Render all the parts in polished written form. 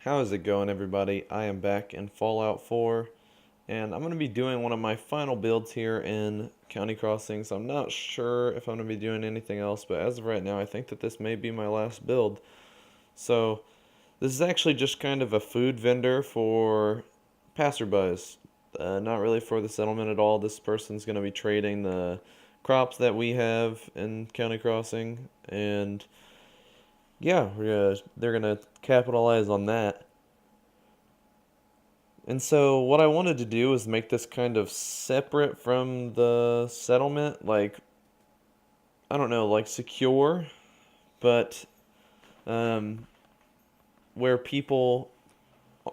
How is it going, everybody? I am back in Fallout 4, and I'm going to be doing one of my final builds here in County Crossings. I'm not sure if I'm going to be doing anything else, but as of right now, I think that this may be my last build. So, this is actually just kind of a food vendor for passerbys, not really for the settlement at all. This person's going to be trading the crops that we have in County Crossing, and yeah, they're gonna capitalize on that. And so what I wanted to do is make this kind of separate from the settlement, like I don't know, like secure, but um, where people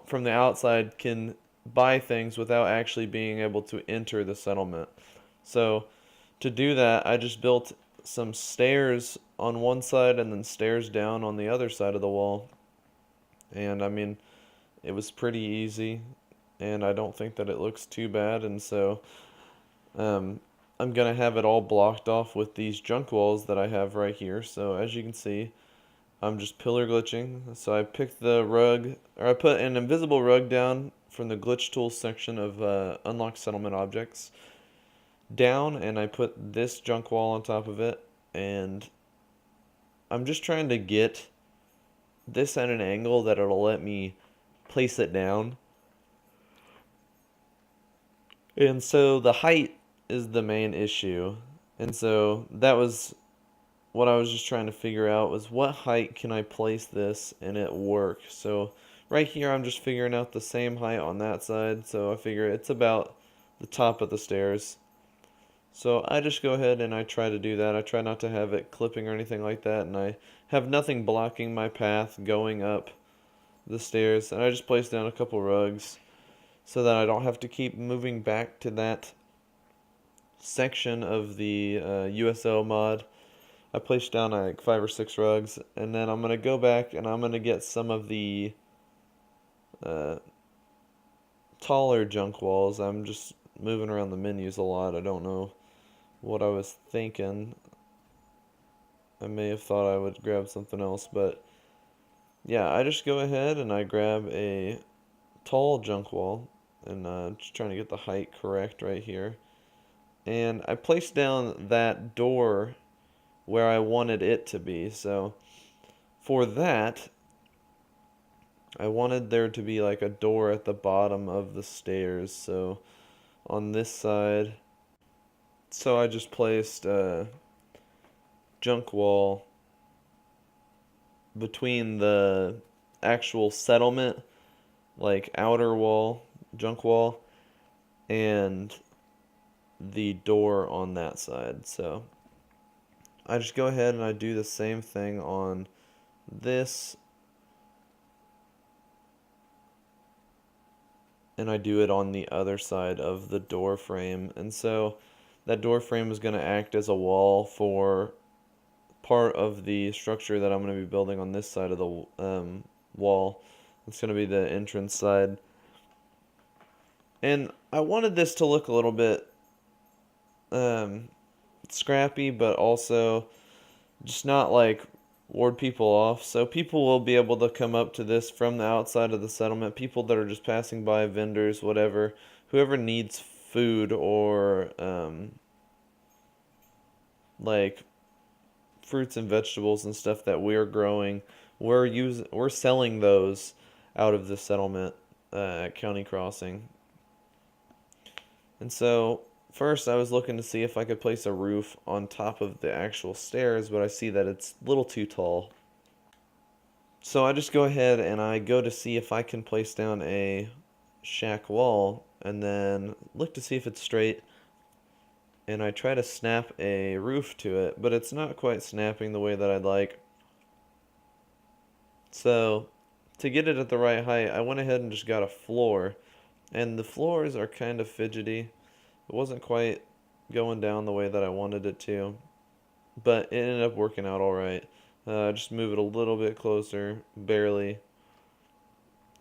from the outside can buy things without actually being able to enter the settlement. So to do that, I just built some stairs on one side and then stairs down on the other side of the wall. And I mean, it was pretty easy, and I don't think that it looks too bad. And so um, I'm gonna have it all blocked off with these junk walls that I have right here. So as you can see, I'm just pillar glitching. So I picked the rug, or I put an invisible rug down from the glitch tools section of unlock settlement objects down, and I put this junk wall on top of it. And I'm just trying to get this at an angle that it'll let me place it down. And so the height is the main issue. And so that was what I was just trying to figure out, was what height can I place this and it work. So right here I'm just figuring out the same height on that side. So I figure it's about the top of the stairs. So I just go ahead and I try to do that. I try not to have it clipping or anything like that, and I have nothing blocking my path going up the stairs. And I just place down a couple rugs so that I don't have to keep moving back to that section of the USO mod. I placed down like 5 or 6 rugs, and then I'm gonna go back and I'm gonna get some of the uh, taller junk walls. I'm just moving around the menus a lot. I don't know what I was thinking. I may have thought I would grab something else, but yeah, I just go ahead and I grab a tall junk wall, and just trying to get the height correct right here. And I placed down that door where I wanted it to be. So for that, I wanted there to be like a door at the bottom of the stairs. So on this side, so I just placed a junk wall between the actual settlement, like outer wall, junk wall, and the door on that side. So I just go ahead and I do the same thing on this, and I do it on the other side of the door frame. And so that door frame is going to act as a wall for part of the structure that I'm going to be building on this side of the wall. It's going to be the entrance side. And I wanted this to look a little bit um, scrappy, but also just not like ward people off. So people will be able to come up to this from the outside of the settlement. People that are just passing by, vendors, whatever, whoever needs food or like fruits and vegetables and stuff that we're growing, we're selling those out of the settlement at County Crossing. And so first I was looking to see if I could place a roof on top of the actual stairs, but I see that it's a little too tall. So I just go ahead and I go to see if I can place down a shack wall and then look to see if it's straight, and I try to snap a roof to it, but it's not quite snapping the way that I'd like. So to get it at the right height, I went ahead and just got a floor, and the floors are kind of fidgety. It wasn't quite going down the way that I wanted it to, but it ended up working out all right. Just move it a little bit closer, barely,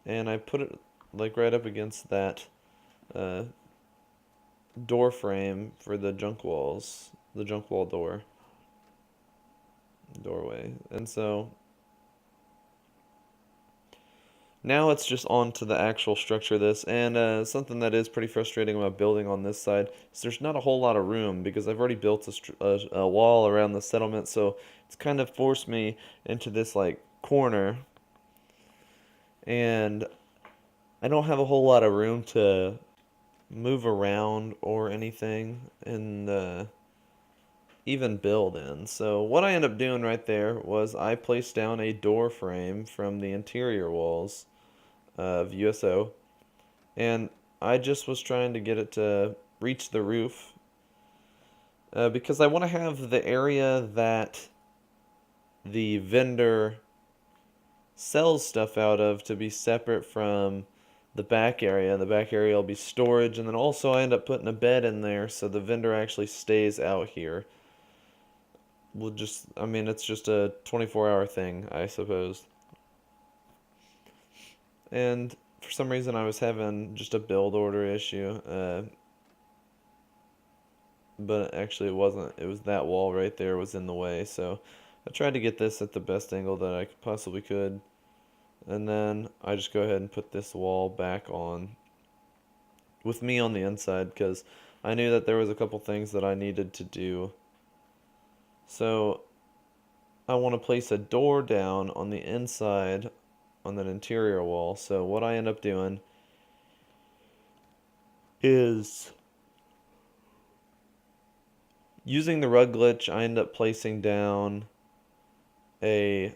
and I put it like right up against that uh, door frame for the junk walls, the junk wall doorway. And so Now it's just on to the actual structure of this, and something that is pretty frustrating about building on this side is there's not a whole lot of room because I've already built a wall around the settlement, so it's kind of forced me into this like corner, and I don't have a whole lot of room to move around or anything, and even build in. So what I ended up doing right there was I placed down a door frame from the interior walls of USO, and I just was trying to get it to reach the roof because I want to have the area that the vendor sells stuff out of to be separate from the back area. The back area will be storage, and then also I end up putting a bed in there so the vendor actually stays out here. I mean, it's just a 24-hour thing, I suppose. And for some reason, I was having just a build order issue. But actually, it wasn't. It was that wall right there was in the way. So I tried to get this at the best angle that I possibly could. And then I just go ahead and put this wall back on with me on the inside because I knew that there was a couple things that I needed to do. So I want to place a door down on the inside on that interior wall. So what I end up doing is using the rug glitch, I end up placing down a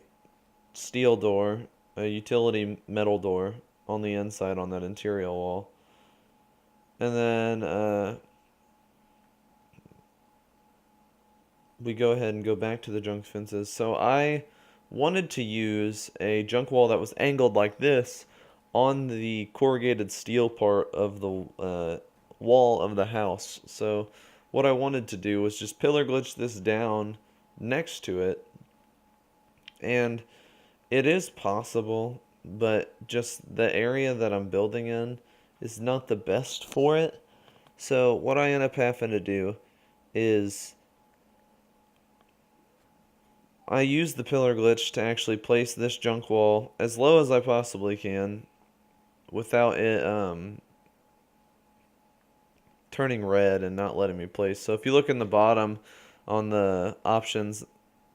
steel door, a utility metal door on the inside on that interior wall. And then we go ahead and go back to the junk fences. So I wanted to use a junk wall that was angled like this on the corrugated steel part of the wall of the house. So what I wanted to do was just pillar glitch this down next to it, and it is possible, but just the area that I'm building in is not the best for it. So what I end up having to do is I use the pillar glitch to actually place this junk wall as low as I possibly can without it turning red and not letting me place. So if you look in the bottom on the options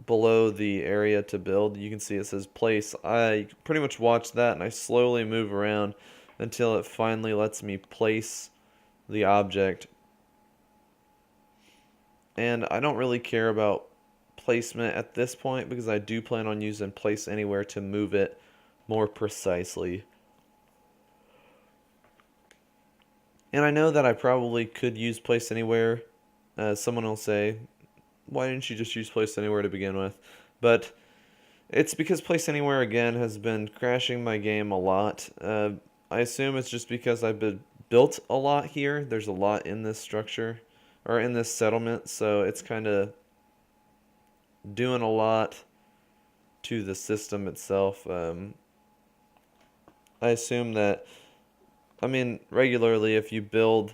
below the area to build, you can see it says place. I pretty much watch that and I slowly move around until it finally lets me place the object. And I don't really care about placement at this point because I do plan on using place anywhere to move it more precisely. And I know that I probably could use place anywhere. Someone will say, why didn't you just use place anywhere to begin with? But it's because place anywhere again has been crashing my game a lot. I assume it's just because I've been built a lot here. There's a lot in this structure or in this settlement, so it's kind of doing a lot to the system itself. I assume that, I mean, regularly if you build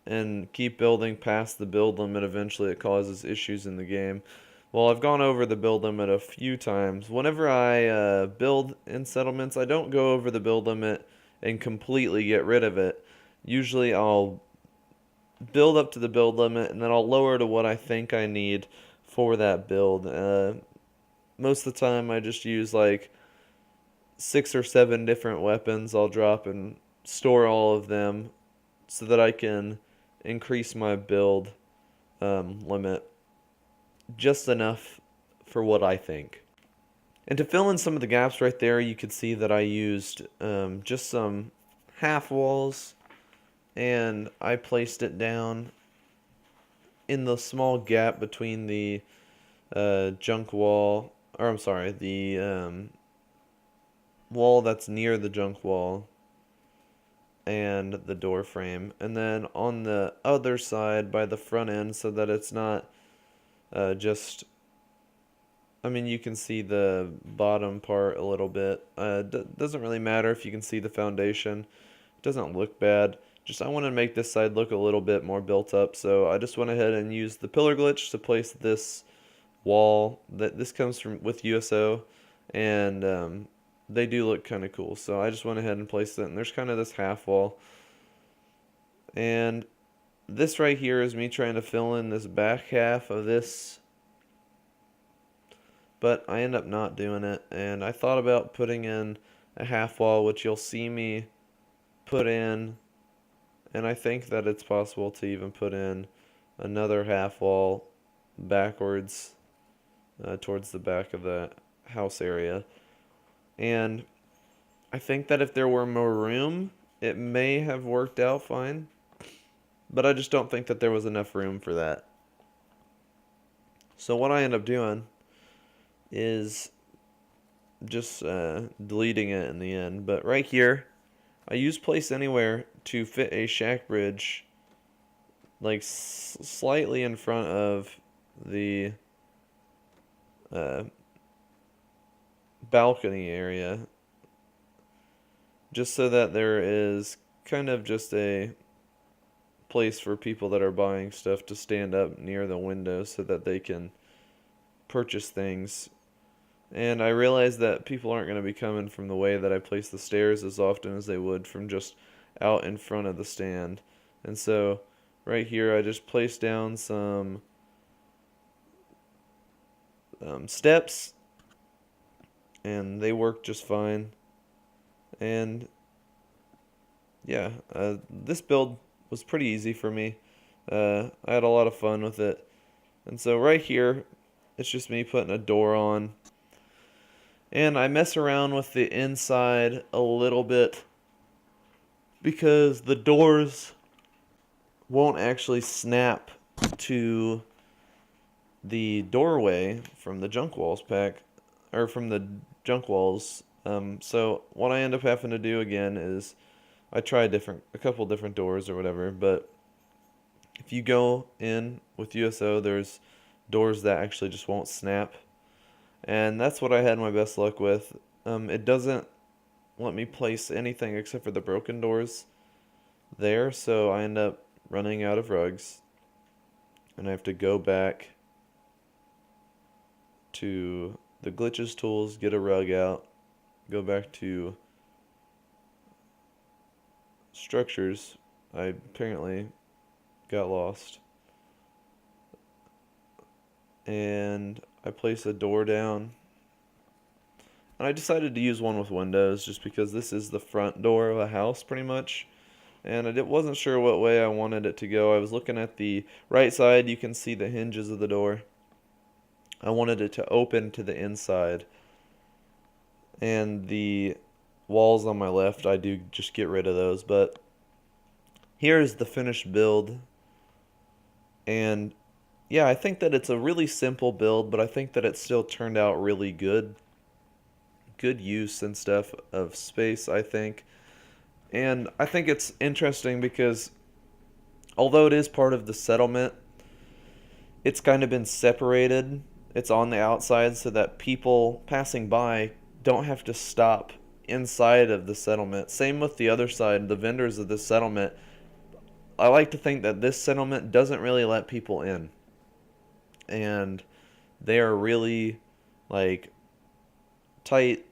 and keep building past the build limit, eventually it causes issues in the game. Well, I've gone over the build limit a few times. Whenever I build in settlements, I don't go over the build limit and completely get rid of it. Usually I'll build up to the build limit and then I'll lower to what I think I need for that build. Most of the time I just use like 6 or 7 different weapons I'll drop and store all of them so that I can increase my build limit just enough for what I think. And to fill in some of the gaps right there, you could see that I used just some half walls and I placed it down in the small gap between the junk wall, or I'm sorry, the wall that's near the junk wall and the door frame, and then on the other side by the front end so that it's not just, I mean, you can see the bottom part a little bit. Doesn't really matter if you can see the foundation. It doesn't look bad. Just I want to make this side look a little bit more built up, so I just went ahead and used the pillar glitch to place this wall. That this comes from with USO, and they do look kind of cool. So I just went ahead and placed it, and there's kind of this half wall. And this right here is me trying to fill in this back half of this, but I end up not doing it. And I thought about putting in a half wall, which you'll see me put in, and I think that it's possible to even put in another half wall backwards towards the back of the house area. And I think that if there were more room, it may have worked out fine, but I just don't think that there was enough room for that. So what I end up doing is just deleting it in the end. But right here, I use place anywhere to fit a shack bridge like slightly in front of the balcony area, just so that there is kind of just a place for people that are buying stuff to stand up near the window so that they can purchase things. And I realize that people aren't going to be coming from the way that I place the stairs as often as they would from just out in front of the stand. And so right here I just placed down some steps, and they work just fine. And yeah, this build was pretty easy for me. I had a lot of fun with it. And so right here, it's just me putting a door on. And I mess around with the inside a little bit because the doors won't actually snap to the doorway from the junk walls pack, or from the junk walls. So what I end up having to do again is I try a couple different doors or whatever, but if you go in with USO, there's doors that actually just won't snap. And that's what I had my best luck with. It doesn't let me place anything except for the broken doors there, so I end up running out of rugs. And I have to go back to the glitches tools, get a rug out, go back to structures. I apparently got lost. And I place a door down. And I decided to use one with windows just because this is the front door of a house pretty much. And I wasn't sure what way I wanted it to go. I was looking at the right side, you can see the hinges of the door. I wanted it to open to the inside. And the walls on my left, I do just get rid of those. But here's the finished build. And yeah, I think that it's a really simple build, but I think that it still turned out really good. Good use and stuff of space, I think. And I think it's interesting because although it is part of the settlement, it's kind of been separated. It's on the outside so that people passing by don't have to stop inside of the settlement. Same with the other side, the vendors of the settlement. I like to think that this settlement doesn't really let people in. And they are really like tight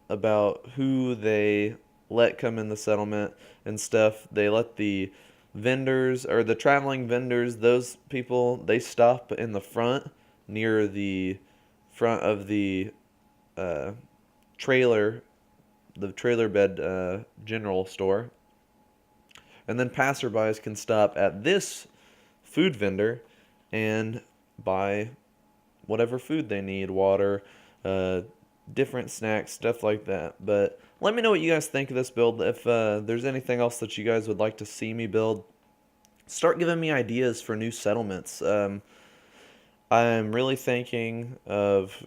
about who they let come in the settlement and stuff. They let the vendors, or the traveling vendors, those people, they stop in the front near the front of the trailer bed general store. And then passerbys can stop at this food vendor and buy whatever food they need, water, different snacks, stuff like that. But let me know what you guys think of this build. If there's anything else that you guys would like to see me build, start giving me ideas for new settlements. I'm really thinking of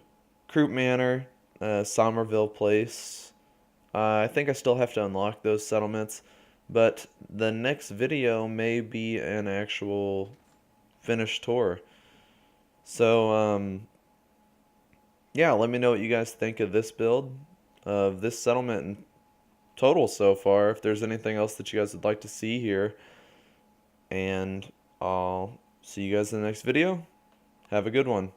Croup Manor, Somerville Place. I think I still have to unlock those settlements, but the next video may be an actual finished tour. So, yeah, let me know what you guys think of this build, of this settlement in total so far, if there's anything else that you guys would like to see here. And I'll see you guys in the next video. Have a good one.